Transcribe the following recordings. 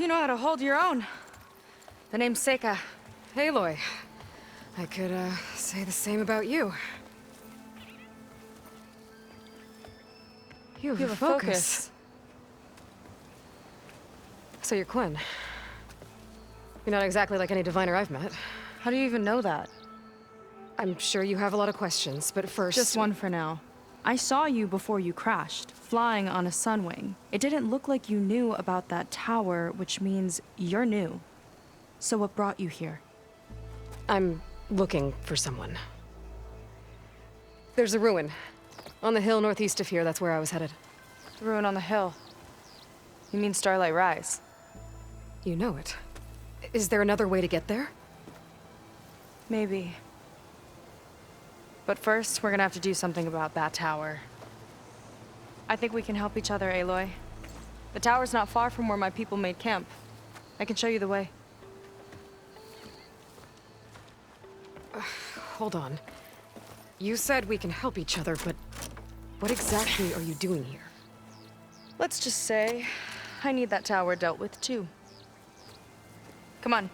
You know how to hold your own. The name's Seika. Aloy. I could, say the same about you. You have a focus. So you're Quinn. You're not exactly like any diviner I've met. How do you even know that? I'm sure you have a lot of questions, but first... Just one for now. I saw you before you crashed, flying on a sunwing. It didn't look like you knew about that tower, which means you're new. So what brought you here? I'm looking for someone. There's a ruin. On the hill northeast of here, that's where I was headed. The ruin on the hill. You mean Starlight Rise? You know it. Is there another way to get there? Maybe. But first, we're gonna have to do something about that tower. I think we can help each other, Aloy. The tower's not far from where my people made camp. I can show you the way. Hold on. You said we can help each other, but what exactly are you doing here? Let's just say, I need that tower dealt with too. Come on.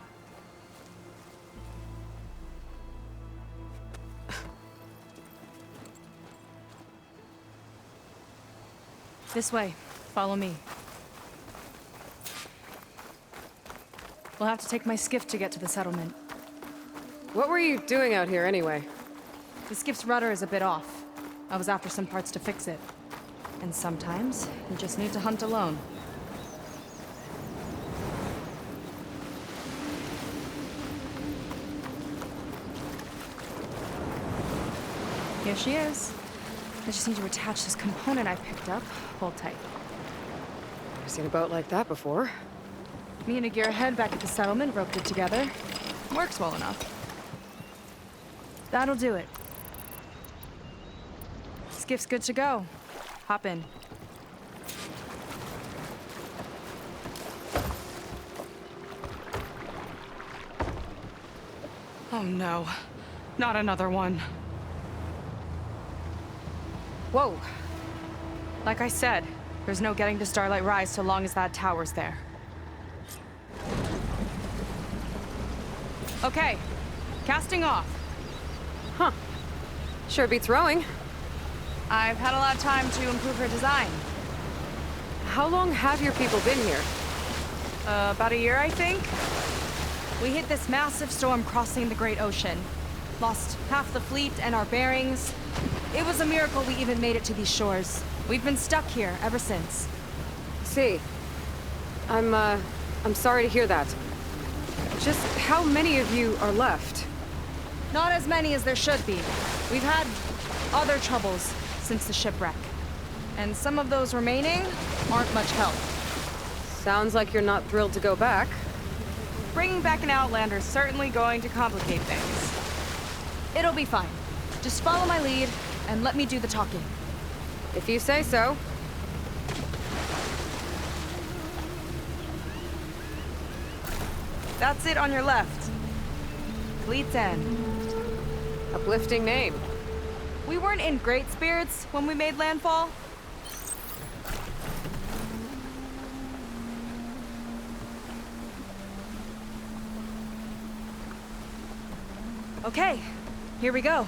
This way. Follow me. We'll have to take my skiff to get to the settlement. What were you doing out here anyway? The skiff's rudder is a bit off. I was after some parts to fix it. And sometimes, you just need to hunt alone. Here she is. I just need to attach this component I picked up. Hold tight. I've seen a boat like that before. Me and a gearhead back at the settlement roped it together. Works well enough. That'll do it. Skiff's good to go. Hop in. Oh no. Not another one. Whoa. Like I said, there's no getting to Starlight Rise so long as that tower's there. Okay. Casting off. Huh. Sure beats rowing. I've had a lot of time to improve her design. How long have your people been here? About a year, I think. We hit this massive storm crossing the Great Ocean. Lost half the fleet and our bearings. It was a miracle we even made it to these shores. We've been stuck here ever since. See. I'm sorry to hear that. Just how many of you are left? Not as many as there should be. We've had other troubles since the shipwreck. And some of those remaining aren't much help. Sounds like you're not thrilled to go back. Bringing back an Outlander is certainly going to complicate things. It'll be fine. Just follow my lead and let me do the talking. If you say so. That's it on your left. Fleet's End. Uplifting name. We weren't in great spirits when we made landfall. Okay, here we go.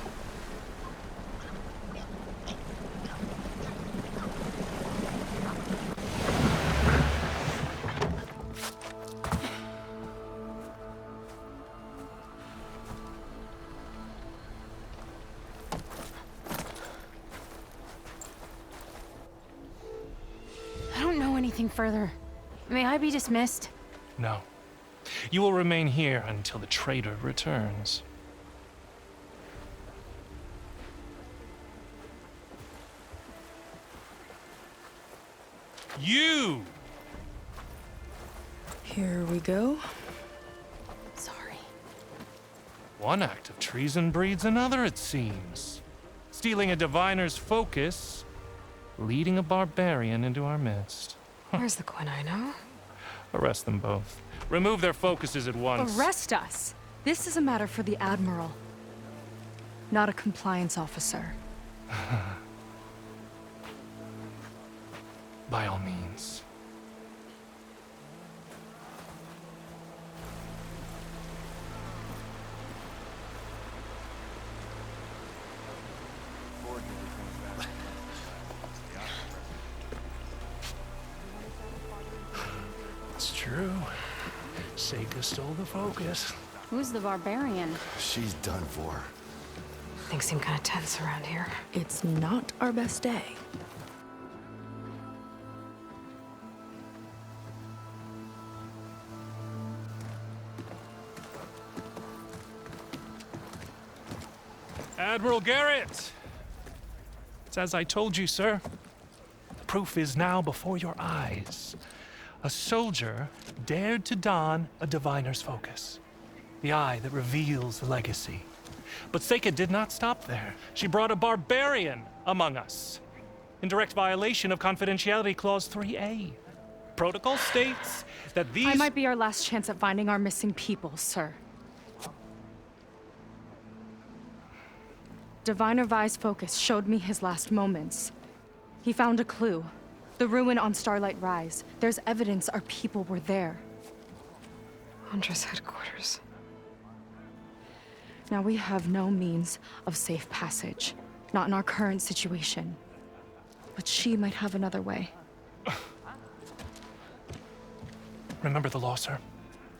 I don't know anything further. May I be dismissed? No. You will remain here until the traitor returns. You! Here we go. Sorry. One act of treason breeds another, it seems. Stealing a diviner's focus, leading a barbarian into our midst. Where's the Quinn I know? Arrest them both. Remove their focuses at once. Arrest us. This is a matter for the Admiral, not a compliance officer. By all means. Seika stole the focus. Who's the barbarian? She's done for. Things seem kind of tense around here. It's not our best day. Admiral Garrett! It's as I told you, sir. The proof is now before your eyes. A soldier dared to don a diviner's focus, the eye that reveals the legacy. But Seika did not stop there. She brought a barbarian among us, in direct violation of Confidentiality Clause 3A. Protocol states that these... I might be our last chance at finding our missing people, sir. Diviner Vi's focus showed me his last moments. He found a clue. The ruin on Starlight Rise. There's evidence our people were there. Huntress headquarters. Now we have no means of safe passage. Not in our current situation. But she might have another way. Remember the law, sir.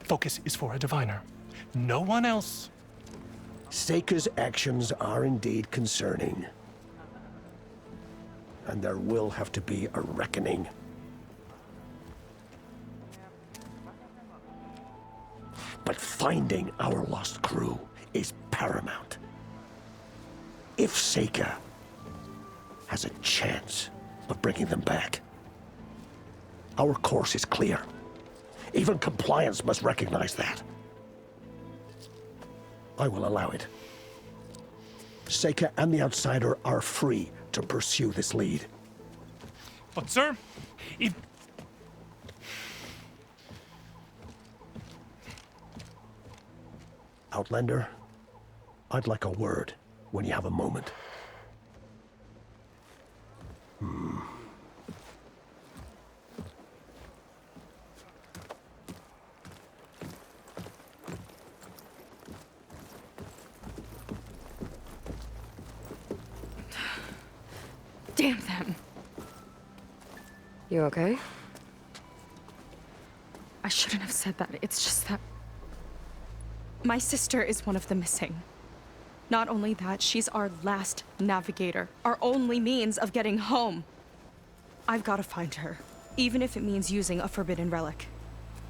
Focus is for a diviner. No one else. Seika's actions are indeed concerning. And there will have to be a reckoning. But finding our lost crew is paramount. If Seika has a chance of bringing them back, our course is clear. Even compliance must recognize that. I will allow it. Seika and the Outsider are free to pursue this lead. But, sir, if... Outlander, I'd like a word when you have a moment. Damn them. You okay? I shouldn't have said that. It's just that... my sister is one of the missing. Not only that, she's our last navigator. Our only means of getting home. I've got to find her. Even if it means using a forbidden relic.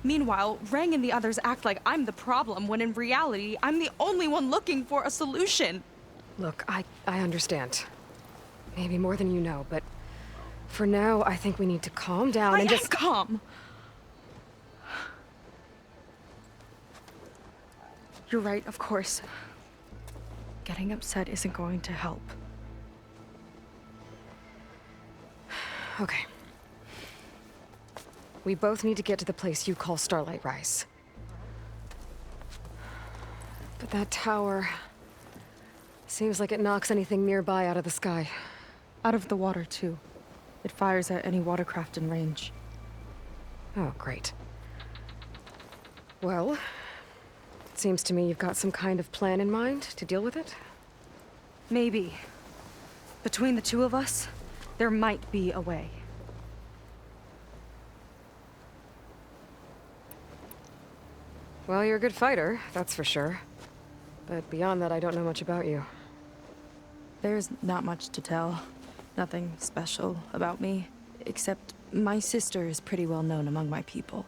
Meanwhile, Rang and the others act like I'm the problem, when in reality, I'm the only one looking for a solution. Look, I understand. Maybe more than you know, but for now, I think we need to calm down I and am just... calm. You're right, of course. Getting upset isn't going to help. Okay. We both need to get to the place you call Starlight Rise. But that tower... seems like it knocks anything nearby out of the sky. Out of the water, too. It fires at any watercraft in range. Oh, great. Well, it seems to me you've got some kind of plan in mind to deal with it. Maybe. Between the two of us, there might be a way. Well, you're a good fighter, that's for sure. But beyond that, I don't know much about you. There's not much to tell. Nothing special about me, except my sister is pretty well known among my people.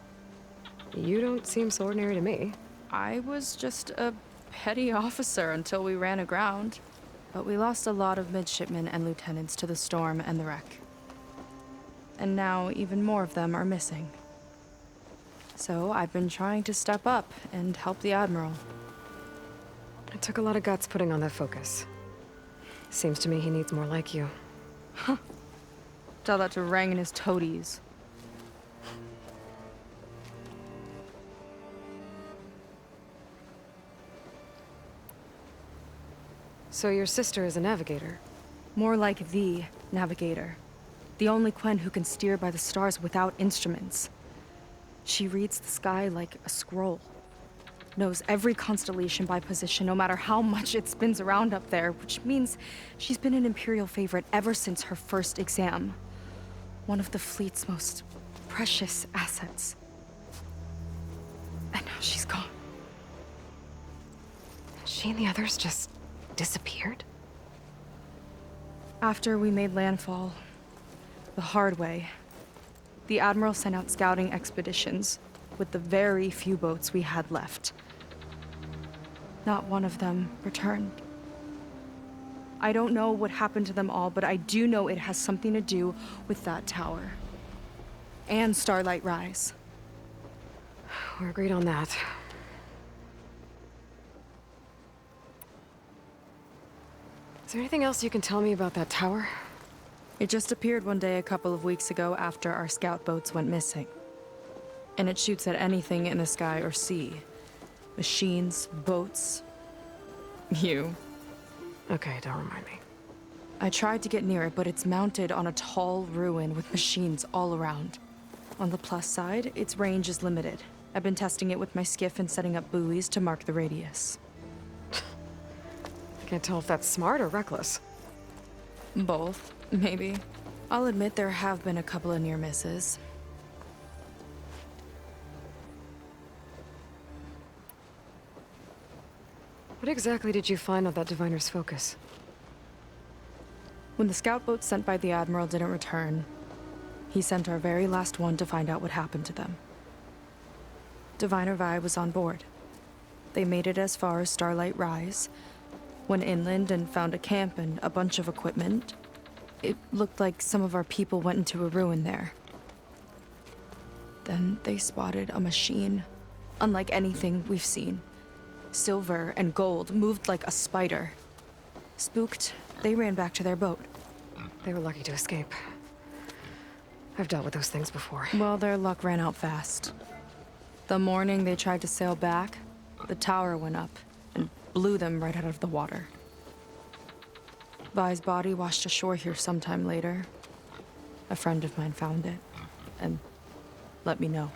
You don't seem so ordinary to me. I was just a petty officer until we ran aground. But we lost a lot of midshipmen and lieutenants to the storm and the wreck. And now even more of them are missing. So I've been trying to step up and help the Admiral. It took a lot of guts putting on that focus. Seems to me he needs more like you. Tell that to Rang and his toadies. So your sister is a navigator? More like the navigator. The only Quen who can steer by the stars without instruments. She reads the sky like a scroll. Knows every constellation by position, no matter how much it spins around up there, which means she's been an Imperial favorite ever since her first exam. One of the fleet's most precious assets. And now She's gone. She and the others just disappeared? After we made landfall, the hard way, the Admiral sent out scouting expeditions with the very few boats we had left. Not one of them returned. I don't know what happened to them all, but I do know it has something to do with that tower. And Starlight Rise. We're agreed on that. Is there anything else you can tell me about that tower? It just appeared one day a couple of weeks ago after our scout boats went missing. And it shoots at anything in the sky or sea. Machines, boats, you. Okay, don't remind me. I tried to get near it, but it's mounted on a tall ruin with machines all around. On the plus side, its range is limited. I've been testing it with my skiff and setting up buoys to mark the radius. I can't tell if that's smart or reckless. Both, maybe. I'll admit there have been a couple of near misses. What exactly did you find on that diviner's focus? When the scout boats sent by the Admiral didn't return, he sent our very last one to find out what happened to them. Diviner Vi was on board. They made it as far as Starlight Rise, went inland and found a camp and a bunch of equipment. It looked like some of our people went into a ruin there. Then they spotted a machine, unlike anything we've seen. Silver and gold, moved like a spider. Spooked, they ran back to their boat. They were lucky to escape. I've dealt with those things before. Well, their luck ran out fast. The morning they tried to sail back, the tower went up and blew them right out of the water. Vi's body washed ashore here sometime later. A friend of mine found it and let me know.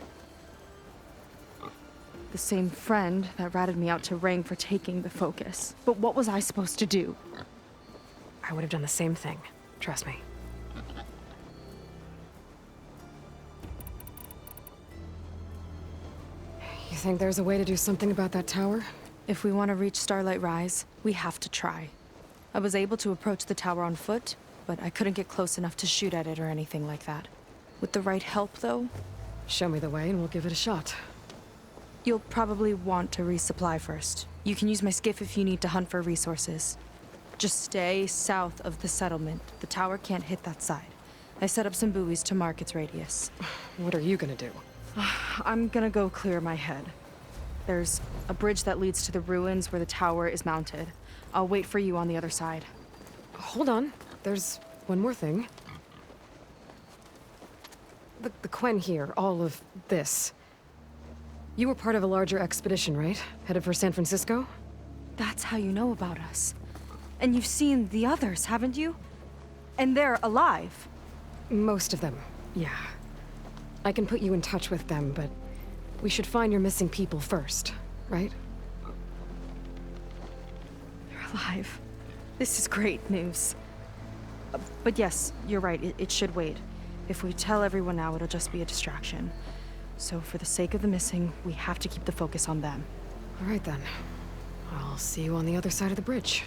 The same friend that ratted me out to Rang for taking the focus. But what was I supposed to do? I would have done the same thing. Trust me. You think there's a way to do something about that tower? If we want to reach Starlight Rise, we have to try. I was able to approach the tower on foot, but I couldn't get close enough to shoot at it or anything like that. With the right help, though, Show me the way and we'll give it a shot. you'll probably want to resupply first. You can use my skiff if you need to hunt for resources. Just stay south of the settlement. The tower can't hit that side. I set up some buoys to mark its radius. What are you gonna do? I'm gonna go clear my head. There's a bridge that leads to the ruins where the tower is mounted. I'll wait for you on the other side. Hold on. There's one more thing. The Quen here, all of this. You were part of a larger expedition, right? Headed for San Francisco? That's how you know about us. And you've seen the others, haven't you? And they're alive. Most of them, yeah. I can put you in touch with them, but we should find your missing people first, right? They're alive. This is great news. But yes, you're right, it should wait. If we tell everyone now, it'll just be a distraction. So for the sake of the missing, we have to keep the focus on them. All right then. I'll see you on the other side of the bridge.